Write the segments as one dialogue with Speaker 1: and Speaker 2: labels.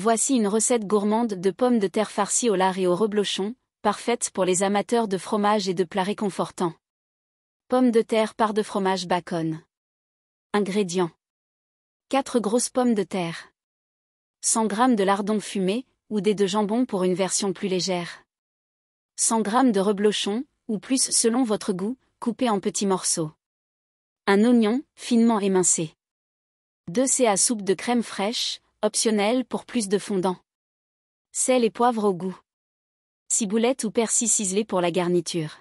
Speaker 1: Voici une recette gourmande de pommes de terre farcies au lard et au reblochon, parfaite pour les amateurs de fromage et de plats réconfortants. Pommes de terre par de fromage bacon. Ingrédients. 4 grosses pommes de terre. 100 g de lardons fumés, ou des de jambon pour une version plus légère. 100 g de reblochon, ou plus selon votre goût, coupé en petits morceaux. Un oignon, finement émincé. 2 ca soupe de crème fraîche, optionnelle pour plus de fondant. Sel et poivre au goût. Ciboulette ou persil ciselé pour la garniture.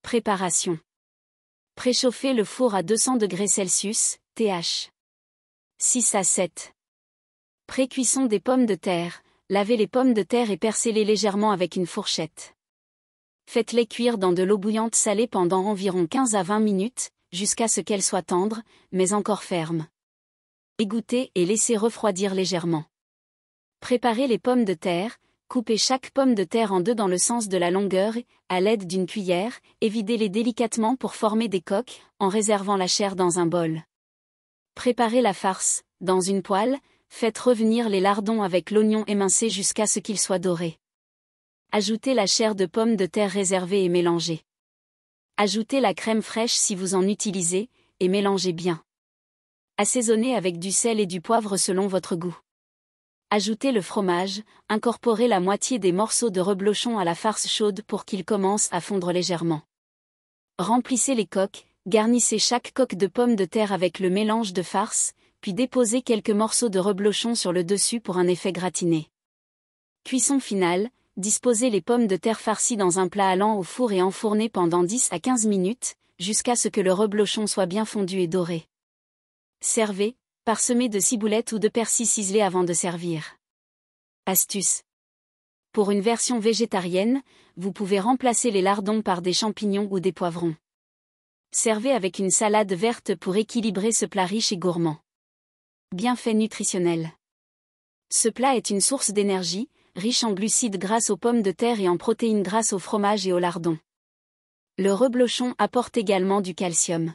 Speaker 1: Préparation. Préchauffez le four à 200 degrés Celsius, TH. 6 à 7. Pré-cuisson des pommes de terre. Lavez les pommes de terre et percez-les légèrement avec une fourchette. Faites-les cuire dans de l'eau bouillante salée pendant environ 15 à 20 minutes, jusqu'à ce qu'elles soient tendres, mais encore fermes. Égouttez et laissez refroidir légèrement. Préparez les pommes de terre, coupez chaque pomme de terre en deux dans le sens de la longueur et, à l'aide d'une cuillère, évidez-les délicatement pour former des coques, en réservant la chair dans un bol. Préparez la farce, dans une poêle, faites revenir les lardons avec l'oignon émincé jusqu'à ce qu'ils soient dorés. Ajoutez la chair de pomme de terre réservée et mélangez. Ajoutez la crème fraîche si vous en utilisez, et mélangez bien. Assaisonnez avec du sel et du poivre selon votre goût. Ajoutez le fromage, incorporez la moitié des morceaux de reblochon à la farce chaude pour qu'ils commencent à fondre légèrement. Remplissez les coques, garnissez chaque coque de pommes de terre avec le mélange de farce, puis déposez quelques morceaux de reblochon sur le dessus pour un effet gratiné. Cuisson finale, disposez les pommes de terre farcies dans un plat allant au four et enfournez pendant 10 à 15 minutes, jusqu'à ce que le reblochon soit bien fondu et doré. Servez, parsemé de ciboulette ou de persil ciselé avant de servir. Astuce. Pour une version végétarienne, vous pouvez remplacer les lardons par des champignons ou des poivrons. Servez avec une salade verte pour équilibrer ce plat riche et gourmand. Bienfaits nutritionnels. Ce plat est une source d'énergie, riche en glucides grâce aux pommes de terre et en protéines grâce au fromage et au lardon. Le reblochon apporte également du calcium.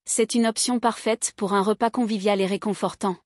Speaker 1: C'est une option parfaite pour un repas convivial et réconfortant.